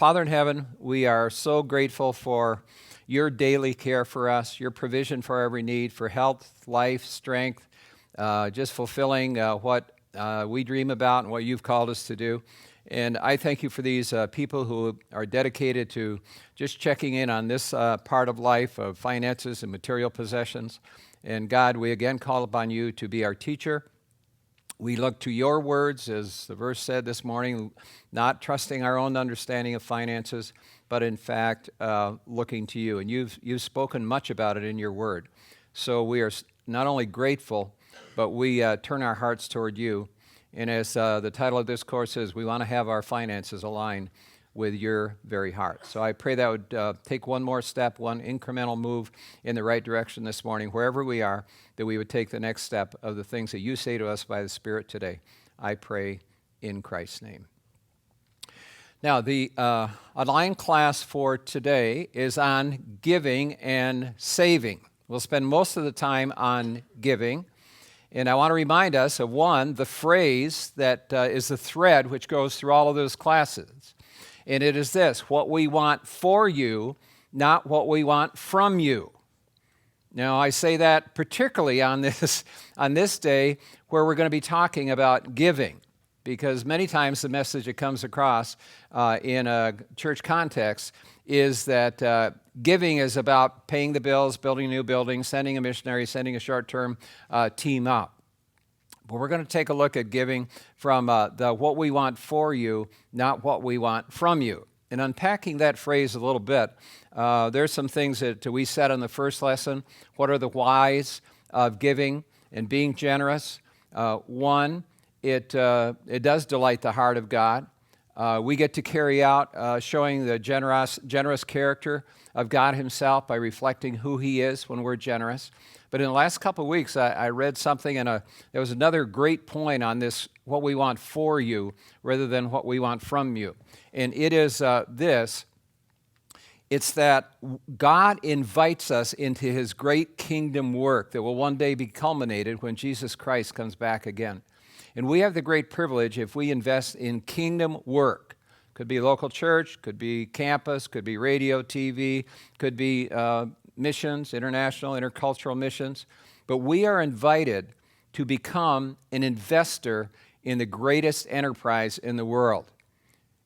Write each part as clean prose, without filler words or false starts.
Father in heaven, we are so grateful for your daily care for us, your provision for every need, for health, life, strength, just fulfilling what we dream about and what you've called us to do. And I thank you for these people who are dedicated to just checking in on this part of life of finances and material possessions. And God, we again call upon you to be our teacher. We look to your words, as the verse said this morning, not trusting our own understanding of finances, but in fact looking to you. And you've spoken much about it in your word. So we are not only grateful, but we turn our hearts toward you. And as the title of this course is, we want to have our finances aligned with your very heart. So I pray that would take one more step, one incremental move in the right direction this morning, wherever we are, that we would take the next step of the things that you say to us by the Spirit today. I pray in Christ's name. Now, the Align class for today is on giving and saving. We'll spend most of the time on giving. And I want to remind us of the phrase that is the thread which goes through all of those classes. And it is this: what we want for you, not what we want from you. Now, I say that particularly on this day where we're going to be talking about giving, because many times the message that comes across in a church context is that giving is about paying the bills, building a new building, sending a missionary, sending a short-term team out. But we're going to take a look at giving from the what we want for you, not what we want from you. And unpacking that phrase a little bit, there's some things that we said in the first lesson. What are the whys of giving and being generous? One, it does delight the heart of God. We get to carry out showing the generous character of God himself by reflecting who he is when we're generous. But in the last couple of weeks, I read something, and there was another great point on this, what we want for you rather than what we want from you. And it is this: it's that God invites us into his great kingdom work that will one day be culminated when Jesus Christ comes back again. And we have the great privilege, if we invest in kingdom work, could be local church, could be campus, could be radio, TV, could be missions, international, intercultural missions. But we are invited to become an investor in the greatest enterprise in the world.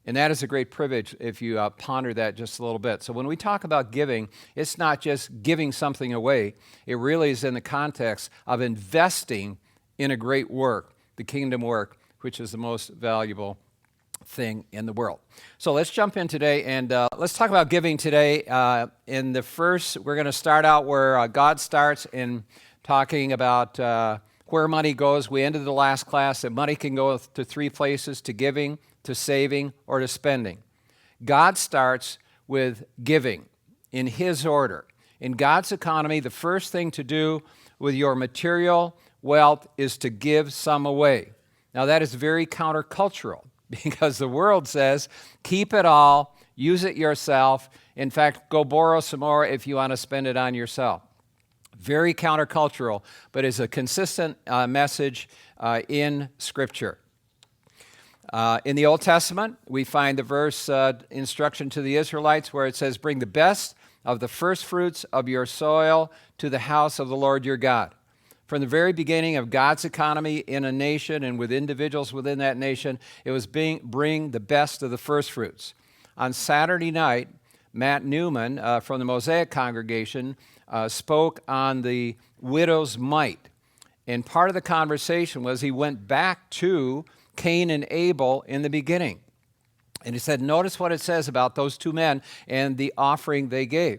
And that is a great privilege if you ponder that just a little bit. So when we talk about giving, it's not just giving something away. It really is in the context of investing in a great work, the kingdom work, which is the most valuable thing in the world. So let's jump in today, and let's talk about giving today. In the first, we're going to start out where God starts in talking about where money goes. We ended the last class that money can go to three places: to giving, to saving, or to spending. God starts with giving in his order. In God's economy, the first thing to do with your material wealth is to give some away. Now, that is very countercultural, because the world says, keep it all, use it yourself. In fact, go borrow some more if you want to spend it on yourself. Very countercultural, but is a consistent message in Scripture. In the Old Testament, we find the verse instruction to the Israelites where it says, bring the best of the first fruits of your soil to the house of the Lord your God. From the very beginning of God's economy in a nation and with individuals within that nation, it was bring the best of the first fruits. On Saturday night, Matt Newman from the Mosaic congregation spoke on the widow's mite. And part of the conversation was he went back to Cain and Abel in the beginning. And he said, notice what it says about those two men and the offering they gave.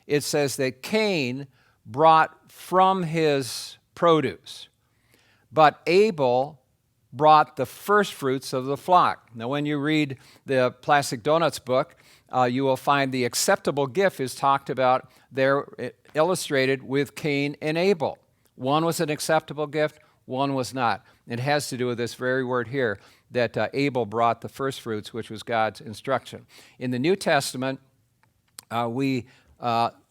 It says that Cain brought from his produce, but Abel brought the first fruits of the flock. Now, when you read the Plastic Donuts book, you will find the acceptable gift is talked about there, illustrated with Cain and Abel. One was an acceptable gift, one was not. It has to do with this very word here, that Abel brought the first fruits, which was God's instruction. In the New Testament, we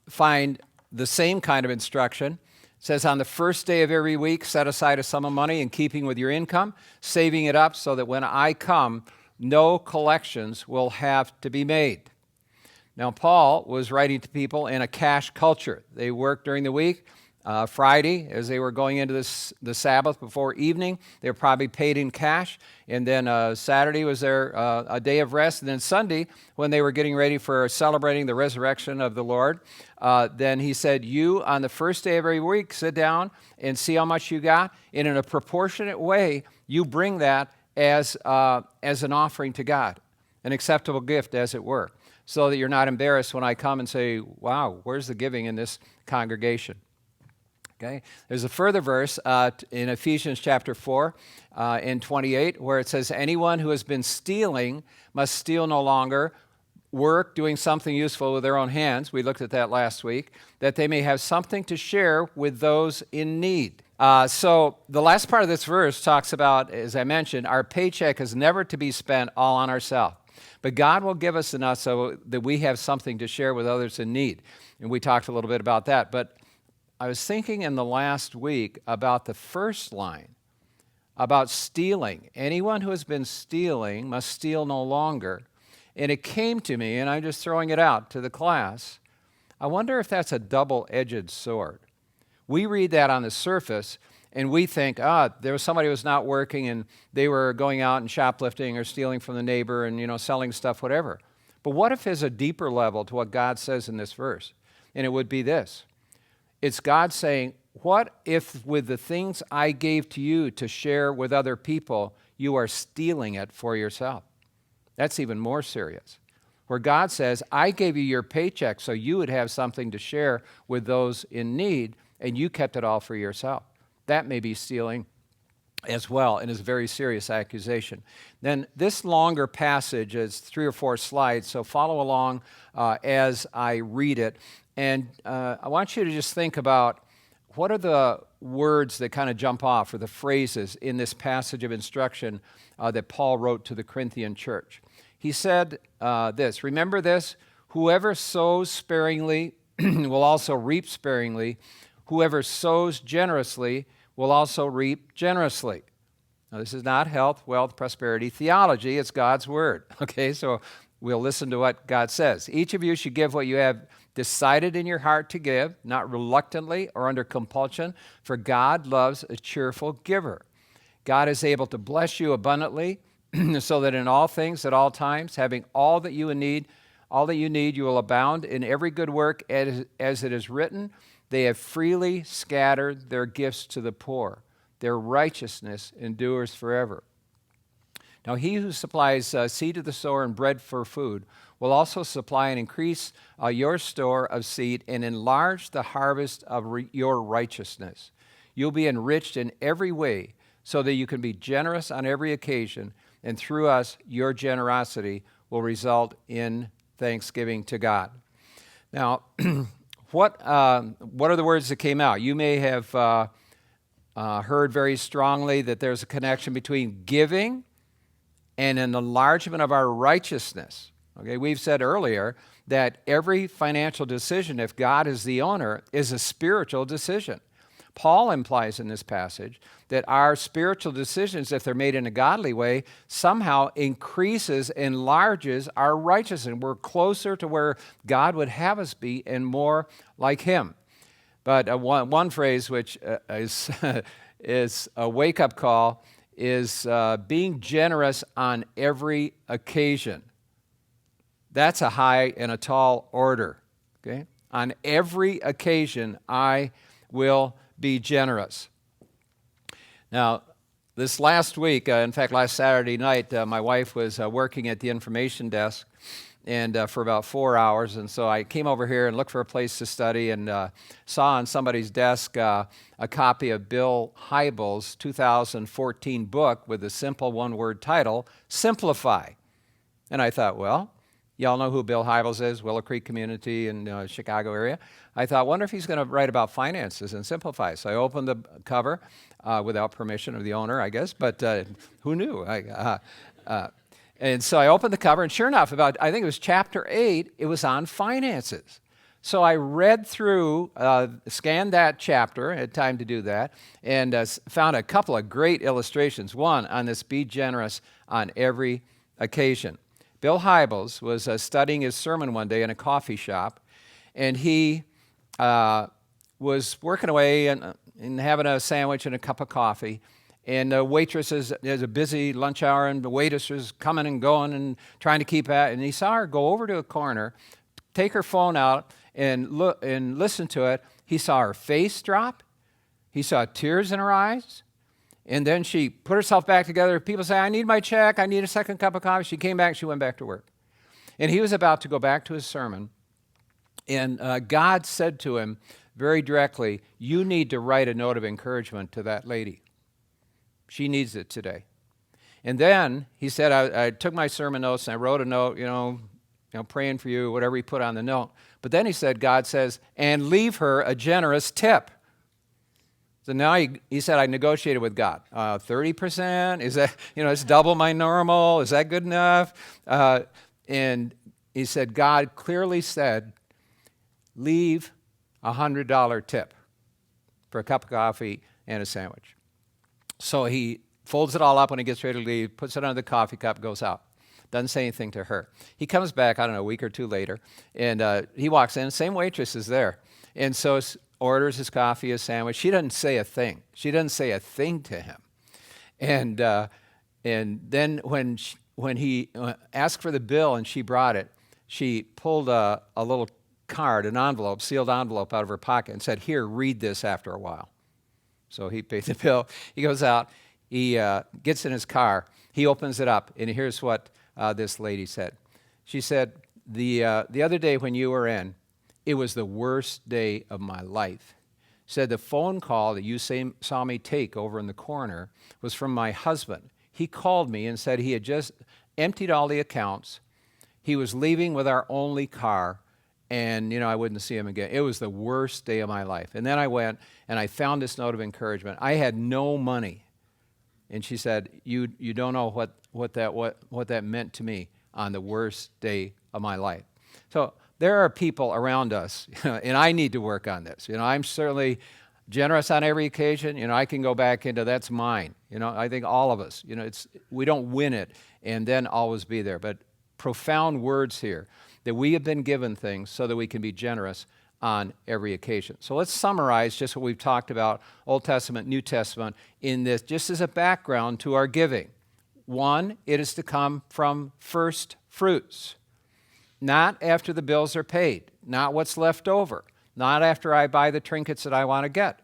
find the same kind of instruction. It says, on the first day of every week, set aside a sum of money in keeping with your income, saving it up so that when I come, no collections will have to be made. Now, Paul was writing to people in a cash culture. They worked during the week. Friday, as they were going into the Sabbath before evening, they were probably paid in cash. And then Saturday was their a day of rest. And then Sunday, when they were getting ready for celebrating the resurrection of the Lord, then he said, you, on the first day of every week, sit down and see how much you got. And in a proportionate way, you bring that as an offering to God, an acceptable gift, as it were, so that you're not embarrassed when I come and say, wow, where's the giving in this congregation? Okay. There's a further verse in Ephesians chapter 4 in 28 where it says, anyone who has been stealing must steal no longer, work doing something useful with their own hands. We looked at that last week, that they may have something to share with those in need. So the last part of this verse talks about, as I mentioned, our paycheck is never to be spent all on ourselves. But God will give us enough so that we have something to share with others in need. And we talked a little bit about that. But I was thinking in the last week about the first line, about stealing. Anyone who has been stealing must steal no longer. And it came to me, and I'm just throwing it out to the class, I wonder if that's a double-edged sword. We read that on the surface, and we think, there was somebody who was not working, and they were going out and shoplifting or stealing from the neighbor and, selling stuff, whatever. But what if there's a deeper level to what God says in this verse? And it would be this. It's God saying, what if with the things I gave to you to share with other people, you are stealing it for yourself? That's even more serious. Where God says, I gave you your paycheck so you would have something to share with those in need, and you kept it all for yourself. That may be stealing as well, and is a very serious accusation. Then this longer passage is 3 or 4 slides, so follow along as I read it. And I want you to just think about what are the words that kind of jump off, or the phrases in this passage of instruction that Paul wrote to the Corinthian church. He said this, remember this, whoever sows sparingly will also reap sparingly. Whoever sows generously will also reap generously. Now, this is not health, wealth, prosperity theology. It's God's word. Okay, so we'll listen to what God says. Each of you should give what you have decided in your heart to give, not reluctantly or under compulsion, for God loves a cheerful giver. God is able to bless you abundantly, so that in all things, at all times, having all that you need, you will abound in every good work, as it is written, they have freely scattered their gifts to the poor. Their righteousness endures forever. Now he who supplies seed to the sower and bread for food will also supply and increase your store of seed and enlarge the harvest of your righteousness. You'll be enriched in every way so that you can be generous on every occasion, and through us, your generosity will result in thanksgiving to God. Now, what are the words that came out? You may have heard very strongly that there's a connection between giving and an enlargement of our righteousness. Okay, we've said earlier that every financial decision, if God is the owner, is a spiritual decision. Paul implies in this passage that our spiritual decisions, if they're made in a godly way, somehow increases, enlarges our righteousness. We're closer to where God would have us be and more like Him. But one phrase which is, is a wake-up call is being generous on every occasion. That's a high and a tall order. Okay? On every occasion, I will be generous. Now, this last week, in fact, last Saturday night, my wife was working at the information desk and for about 4 hours, and so I came over here and looked for a place to study and saw on somebody's desk a copy of Bill Hybels' 2014 book with the simple one-word title, Simplify. And I thought, well, y'all know who Bill Hybels is, Willow Creek community in Chicago area. I thought, wonder if he's going to write about finances and simplify. So I opened the cover without permission of the owner, I guess, but who knew? And so I opened the cover, and sure enough, I think it was chapter 8, it was on finances. So I read through, scanned that chapter, had time to do that, and found a couple of great illustrations. One on this be generous on every occasion. Bill Hybels was studying his sermon one day in a coffee shop, and he was working away and having a sandwich and a cup of coffee. And the waitress is a busy lunch hour, and the waitress was coming and going and trying to keep at. And he saw her go over to a corner, take her phone out, and look and listen to it. He saw her face drop. He saw tears in her eyes. And then she put herself back together. People say, I need my check. I need a second cup of coffee. She came back. She went back to work. And he was about to go back to his sermon. And God said to him very directly, you need to write a note of encouragement to that lady. She needs it today. And then he said, I took my sermon notes and I wrote a note, praying for you, whatever he put on the note. But then he said, God says, and leave her a generous tip. So now he said, I negotiated with God. 30%? Is that, it's double my normal. Is that good enough? And he said, God clearly said, leave a $100 tip for a cup of coffee and a sandwich. So he folds it all up when he gets ready to leave, puts it under the coffee cup, goes out. Doesn't say anything to her. He comes back, a week or two later, and he walks in. Same waitress is there. And so orders his coffee, his sandwich. She doesn't say a thing. She doesn't say a thing to him. And then when he asked for the bill and she brought it, she pulled a little card, an envelope, sealed envelope out of her pocket and said, here, read this after a while. So he paid the bill. He goes out. He gets in his car. He opens it up, and here's what this lady said. She said, the other day when you were in, it was the worst day of my life. Said the phone call that you saw me take over in the corner was from my husband. He called me and said he had just emptied all the accounts. He was leaving with our only car, and I wouldn't see him again. It was the worst day of my life. And then I went and I found this note of encouragement. I had no money. And she said, you don't know what that meant to me on the worst day of my life. So there are people around us, and I need to work on this. I'm certainly generous on every occasion. I can go back into that's mine. I think all of us, we don't win it and then always be there. But profound words here that we have been given things so that we can be generous on every occasion. So let's summarize just what we've talked about, Old Testament, New Testament, in this, just as a background to our giving. One, it is to come from first fruits, not after the bills are paid, not what's left over, not after I buy the trinkets that I want to get,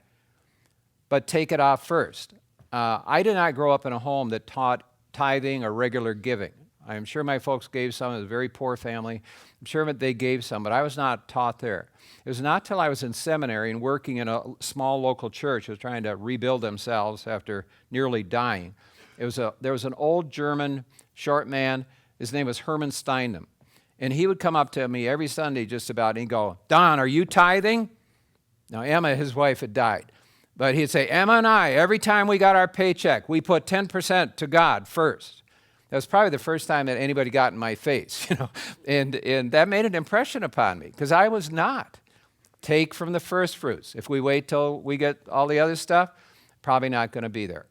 but take it off first. I did not grow up in a home that taught tithing or regular giving. I'm sure my folks gave some. It was a very poor family. I'm sure that they gave some, but I was not taught there. It was not till I was in seminary and working in a small local church that was trying to rebuild themselves after nearly dying. There was an old German short man. His name was Herman Steinem. And he would come up to me every Sunday just about, and he'd go, Don, are you tithing? Now, Emma, his wife, had died. But he'd say, Emma and I, every time we got our paycheck, we put 10% to God first. That was probably the first time that anybody got in my face, and that made an impression upon me because I was not. Take from the first fruits. If we wait till we get all the other stuff, probably not going to be there.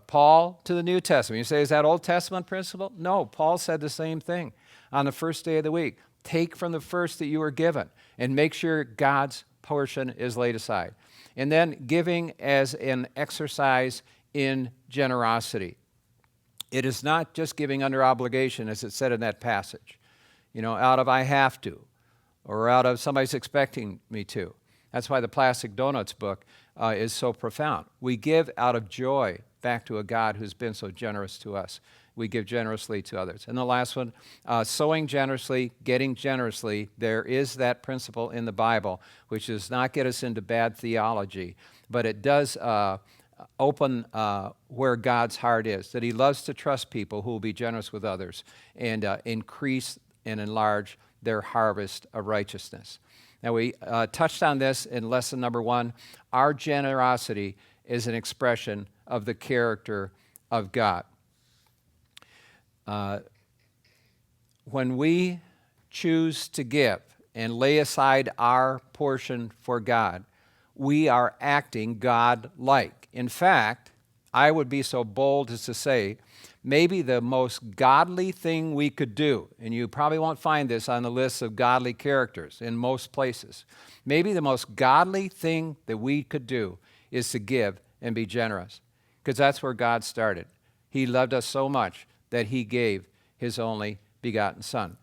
Paul to the New Testament. You say, is that Old Testament principle? No, Paul said the same thing on the first day of the week. Take from the first that you were given and make sure God's portion is laid aside. And then giving as an exercise in generosity. It is not just giving under obligation, as it said in that passage, out of I have to, or out of somebody's expecting me to. That's why the Plastic Donuts book is so profound. We give out of joy back to a God who's been so generous to us. We give generously to others. And the last one, sowing generously, getting generously. There is that principle in the Bible, which does not get us into bad theology, but it does open where God's heart is, that he loves to trust people who will be generous with others and increase and enlarge their harvest of righteousness. Now, we touched on this in lesson number 1. Our generosity is an expression of the character of God. When we choose to give and lay aside our portion for God, we are acting God-like. In fact, I would be so bold as to say, maybe the most godly thing we could do, and you probably won't find this on the list of godly characters in most places, maybe the most godly thing that we could do is to give and be generous, because that's where God started. He loved us so much that he gave his only begotten Son.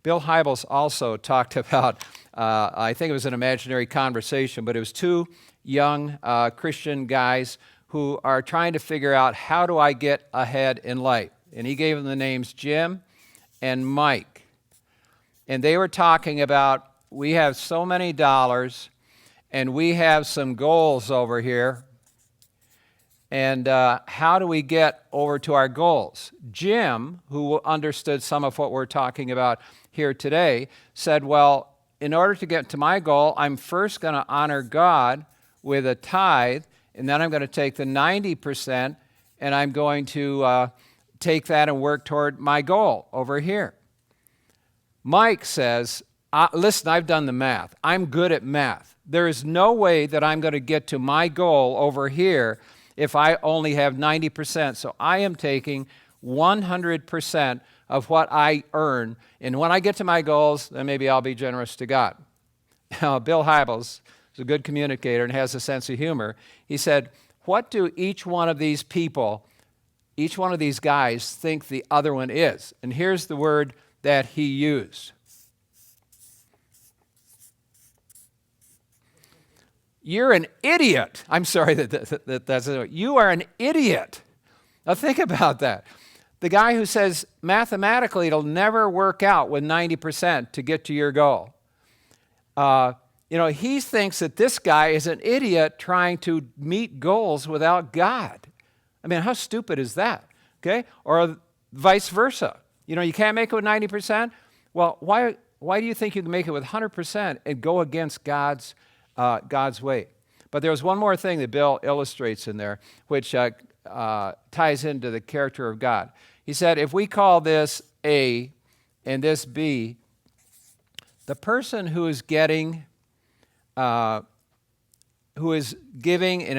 Bill Hybels also talked about, I think it was an imaginary conversation, but it was two young Christian guys who are trying to figure out, how do I get ahead in life? And he gave them the names Jim and Mike. And they were talking about, we have so many dollars, and we have some goals over here, and how do we get over to our goals? Jim, who understood some of what we're talking about here today, said, well, in order to get to my goal, I'm first going to honor God with a tithe, and then I'm going to take the 90%, and I'm going to take that and work toward my goal over here. Mike says, listen, I've done the math. I'm good at math. There is no way that I'm going to get to my goal over here if I only have 90%. So I am taking 100% of what I earn. And when I get to my goals, then maybe I'll be generous to God. Now, Bill Hybels is a good communicator and has a sense of humor. He said, what do each one of these people, each one of these guys, think the other one is? And here's the word that he used. You're an idiot. I'm sorry that's you are an idiot. Now think about that. The guy who says mathematically it'll never work out with 90% to get to your goal. He thinks that this guy is an idiot trying to meet goals without God. I mean, how stupid is that? Okay? Or vice versa. You can't make it with 90%? Well, why do you think you can make it with 100% and go against God's way? But there was one more thing that Bill illustrates in there, which ties into the character of God. He said, if we call this A and this B, the person who is giving and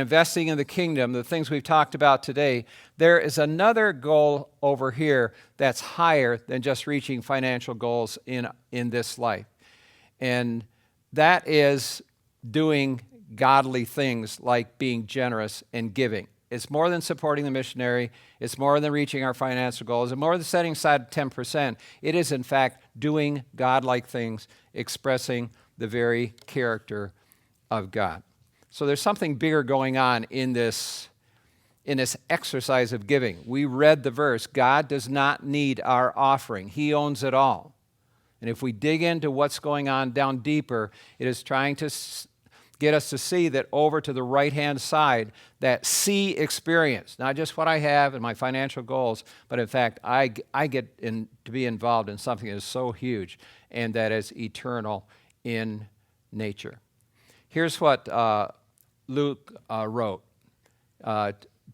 investing in the kingdom, the things we've talked about today, there is another goal over here that's higher than just reaching financial goals in this life. And that is doing godly things like being generous and giving. It's more than supporting the missionary. It's more than reaching our financial goals. It's more than setting aside 10%. It is, in fact, doing godlike things, expressing the very character of God. So there's something bigger going on in this exercise of giving. We read the verse, God does not need our offering. He owns it all. And if we dig into what's going on down deeper, it is trying to get us to see that over to the right-hand side, that see experience, not just what I have and my financial goals, but in fact, I get to be involved in something that is so huge and that is eternal in nature. Here's what Luke wrote,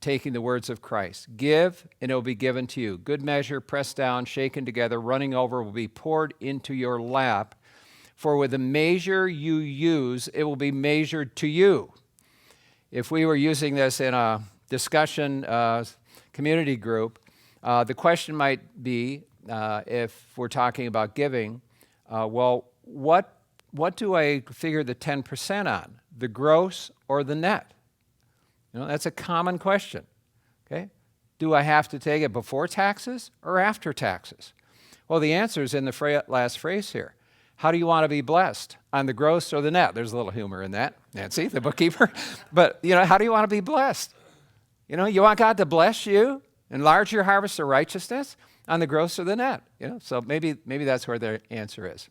taking the words of Christ. Give, and it will be given to you. Good measure, pressed down, shaken together, running over, will be poured into your lap. For with the measure you use, it will be measured to you. If we were using this in a discussion community group, the question might be, if we're talking about giving, well, what do I figure the 10% on? The gross or the net? That's a common question. Okay? Do I have to take it before taxes or after taxes? Well, the answer is in the last phrase here. How do you want to be blessed? On the gross or the net? There's a little humor in that, Nancy, the bookkeeper. But, how do you want to be blessed? You want God to bless you, enlarge your harvest of righteousness on the gross or the net. So maybe that's where the answer is.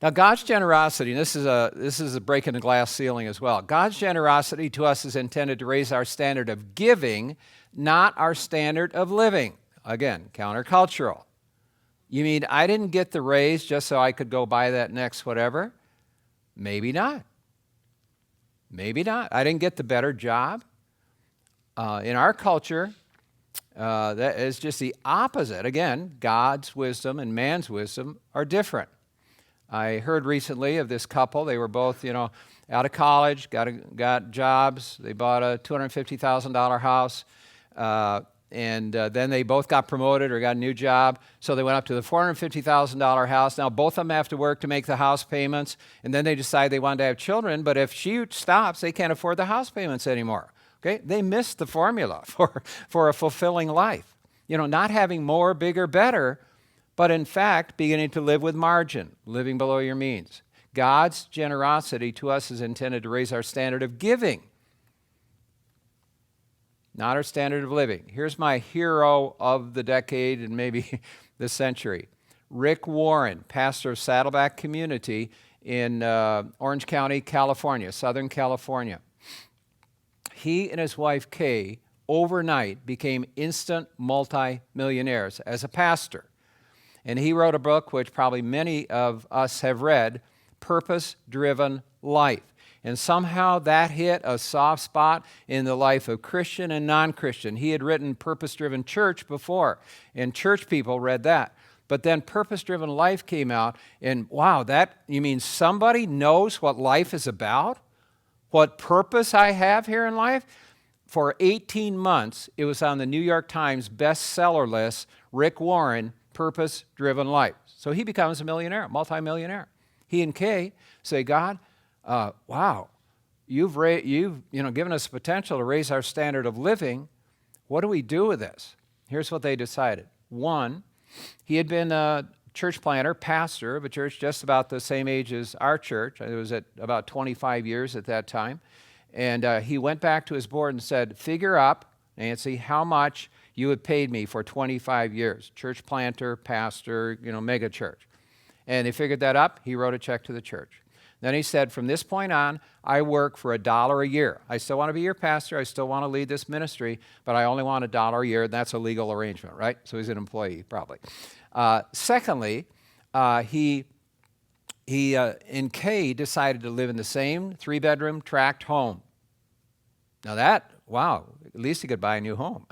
Now, God's generosity, and this is a break in the glass ceiling as well. God's generosity to us is intended to raise our standard of giving, not our standard of living. Again, countercultural. You mean I didn't get the raise just so I could go buy that next whatever? Maybe not. Maybe not. I didn't get the better job. In our culture, that is just the opposite. Again, God's wisdom and man's wisdom are different. I heard recently of this couple. They were both, out of college, got jobs. They bought a $250,000 house, and then they both got promoted or got a new job. So they went up to the $450,000 house. Now both of them have to work to make the house payments, and then they decide they want to have children. But if she stops, they can't afford the house payments anymore. Okay, they missed the formula for a fulfilling life. Not having more, bigger, better, but in fact, beginning to live with margin, living below your means. God's generosity to us is intended to raise our standard of giving, not our standard of living. Here's my hero of the decade and maybe the century. Rick Warren, pastor of Saddleback Community in Orange County, California, Southern California. He and his wife, Kay, overnight became instant multi-millionaires as a pastor. And he wrote a book which probably many of us have read, Purpose-Driven Life. And somehow that hit a soft spot in the life of Christian and non-Christian. He had written Purpose-Driven Church before, and church people read that. But then Purpose-Driven Life came out, and wow, you mean somebody knows what life is about? What purpose I have here in life? For 18 months, it was on the New York Times bestseller list, Rick Warren, Purpose-Driven Life. So he becomes a millionaire, multimillionaire. He and Kay say, God, wow, you've given us potential to raise our standard of living. What do we do with this? Here's what they decided. One, he had been a church planter, pastor of a church just about the same age as our church. It was at about 25 years at that time. And he went back to his board and said, figure up, Nancy, how much you had paid me for 25 years. Church planter, pastor, mega church. And they figured that up. He wrote a check to the church. Then he said, from this point on, I work for $1 a year. I still want to be your pastor. I still want to lead this ministry, but I only want $1 a year. And that's a legal arrangement, right? So he's an employee, probably. Secondly, he and Kay decided to live in the same 3-bedroom tract home. Now wow, at least he could buy a new home.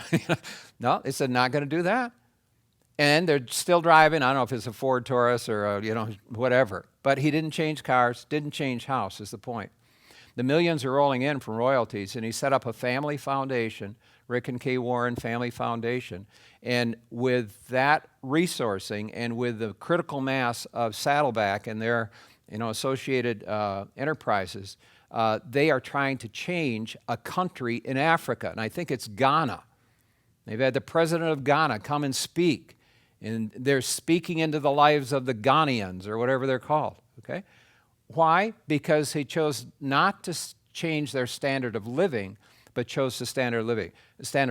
No, they said not going to do that. And they're still driving. I don't know if it's a Ford Taurus or whatever. But he didn't change cars, didn't change house is the point. The millions are rolling in from royalties, and he set up a family foundation, Rick and Kay Warren Family Foundation. And with that resourcing and with the critical mass of Saddleback and their associated enterprises, they are trying to change a country in Africa, and I think it's Ghana. They've had the president of Ghana come and speak, and they're speaking into the lives of the Ghanaians, or whatever they're called, okay? Why? Because he chose not to change their standard of living, but chose the standard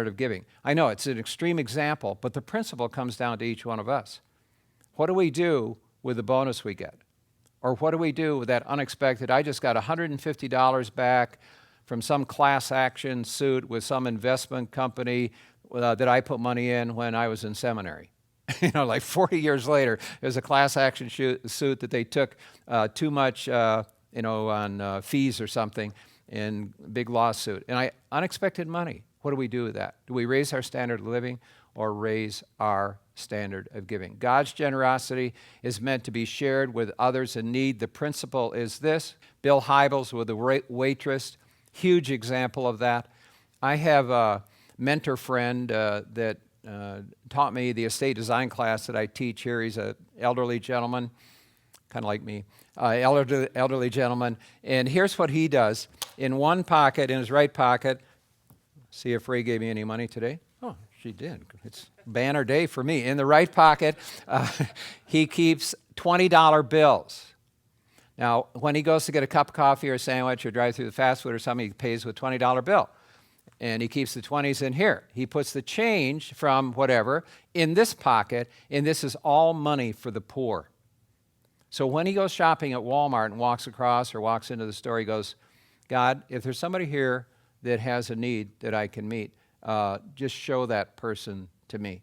of giving. I know it's an extreme example, but the principle comes down to each one of us. What do we do with the bonus we get? Or what do we do with that unexpected, I just got $150 back from some class action suit with some investment company that I put money in when I was in seminary. Like 40 years later, there's a class action suit that they took too much, on fees or something in a big lawsuit. And unexpected money. What do we do with that? Do we raise our standard of living or raise our standard of giving? God's generosity is meant to be shared with others in need. The principle is this. Bill Hybels with the waitress, huge example of that. I have a mentor friend that taught me the estate design class that I teach here. He's an elderly gentleman, kind of like me, elderly gentleman. And here's what he does. In one pocket, in his right pocket, see if Ray gave me any money today. Oh, she did. It's banner day for me. In the right pocket, he keeps $20 bills. Now, when he goes to get a cup of coffee or a sandwich or drive through the fast food or something, he pays with a $20 bill. And he keeps the 20s in here. He puts the change from whatever in this pocket, and this is all money for the poor. So when he goes shopping at Walmart and walks across or walks into the store, he goes, God, if there's somebody here that has a need that I can meet, just show that person to me.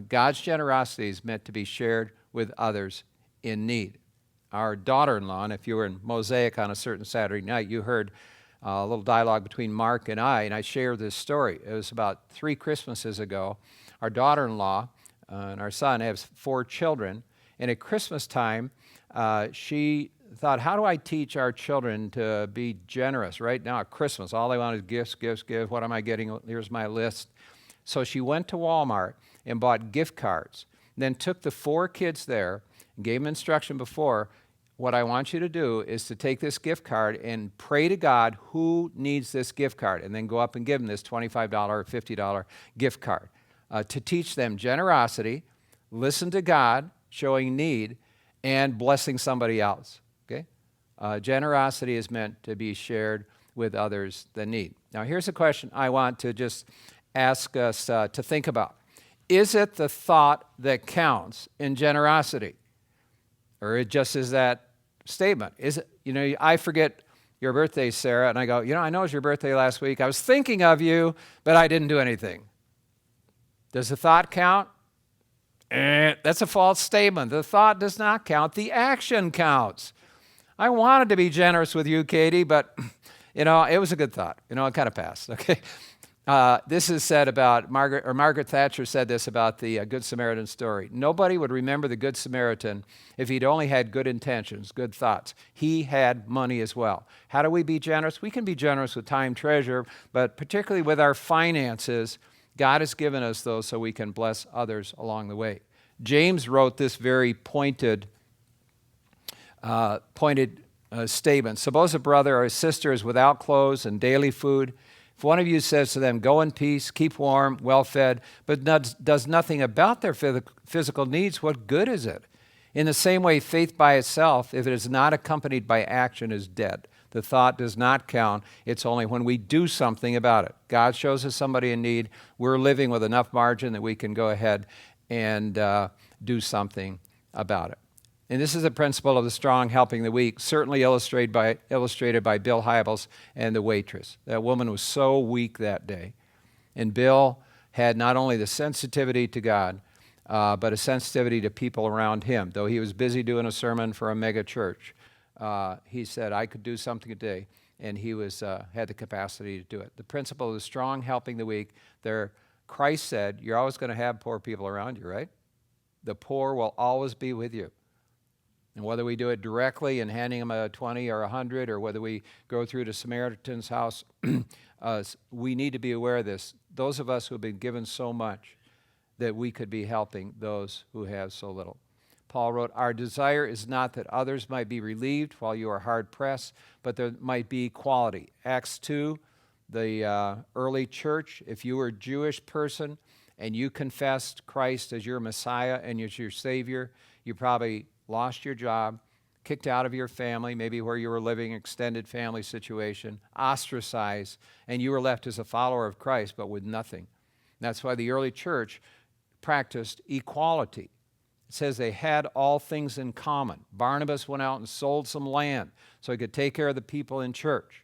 God's generosity is meant to be shared with others in need. Our daughter-in-law, and if you were in Mosaic on a certain Saturday night, you heard a little dialogue between Mark and I shared this story. It was about 3 Christmases ago. Our daughter-in-law and our son have 4 children, and at Christmas time, she thought, how do I teach our children to be generous? Right now at Christmas, all they want is gifts, gifts, gifts. What am I getting? Here's my list. So she went to Walmart and bought gift cards, then took the 4 kids there and gave them instruction before, what I want you to do is to take this gift card and pray to God who needs this gift card, and then go up and give them this $25 or $50 gift card to teach them generosity, listen to God, showing need, and blessing somebody else. Okay? Generosity is meant to be shared with others that need. Now, here's a question I want to just ask us to think about. Is it the thought that counts in generosity? Or it just is that statement? Is it, I forget your birthday, Sarah, and I go, I know it was your birthday last week. I was thinking of you, but I didn't do anything. Does the thought count? That's a false statement. The thought does not count. The action counts. I wanted to be generous with you, Katie, but, it was a good thought. It kind of passed, okay? This is said about Margaret Thatcher said this about the Good Samaritan story. Nobody would remember the Good Samaritan if he'd only had good intentions, good thoughts. He had money as well. How do we be generous? We can be generous with time, treasure, but particularly with our finances, God has given us those so we can bless others along the way. James wrote this very pointed statement. Suppose a brother or a sister is without clothes and daily food. If one of you says to them, go in peace, keep warm, well-fed, but does nothing about their physical needs, what good is it? In the same way, faith by itself, if it is not accompanied by action, is dead. The thought does not count. It's only when we do something about it. God shows us somebody in need. We're living with enough margin that we can go ahead and do something about it. And this is a principle of the strong helping the weak, certainly illustrated by Bill Hybels and the waitress. That woman was so weak that day. And Bill had not only the sensitivity to God, but a sensitivity to people around him. Though he was busy doing a sermon for a mega church, he said, I could do something today. And he had the capacity to do it. The principle of the strong helping the weak, Christ said, you're always going to have poor people around you, right? The poor will always be with you. And whether we do it directly and handing them a 20 or 100, or whether we go through to Samaritan's house, we need to be aware of this. Those of us who have been given so much, that we could be helping those who have so little. Paul wrote, our desire is not that others might be relieved while you are hard pressed, but there might be equality. Acts 2, the early church, if you were a Jewish person and you confessed Christ as your Messiah and as your Savior, you probably lost your job, kicked out of your family, maybe where you were living, extended family situation, ostracized, and you were left as a follower of Christ, but with nothing. That's why the early church practiced equality. It says they had all things in common. Barnabas went out and sold some land so he could take care of the people in church.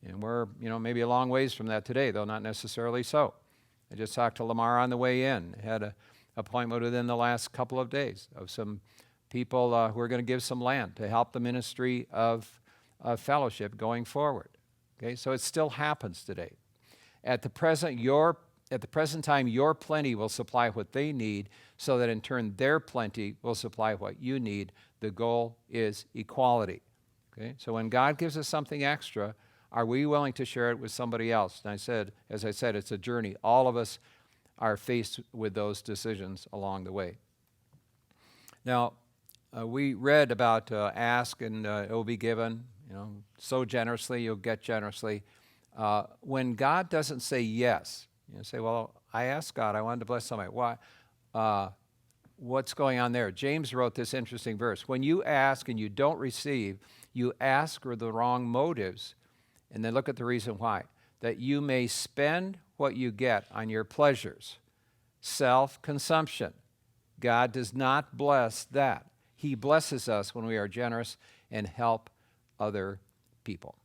And we're, maybe a long ways from that today, though not necessarily so. I just talked to Lamar on the way in. Had an appointment within the last couple of days of some people who are going to give some land to help the ministry of fellowship going forward. Okay, so it still happens today. At the present time, your plenty will supply what they need, so that in turn their plenty will supply what you need. The goal is equality. Okay, so when God gives us something extra, are we willing to share it with somebody else? And as I said, it's a journey. All of us are faced with those decisions along the way. Now, we read about ask and it will be given. Sow generously, you'll get generously. When God doesn't say yes, say, well, I asked God, I wanted to bless somebody. Why? What's going on there? James wrote this interesting verse. When you ask and you don't receive, you ask with the wrong motives. And then look at the reason why. That you may spend what you get on your pleasures. Self-consumption. God does not bless that. He blesses us when we are generous and help other people.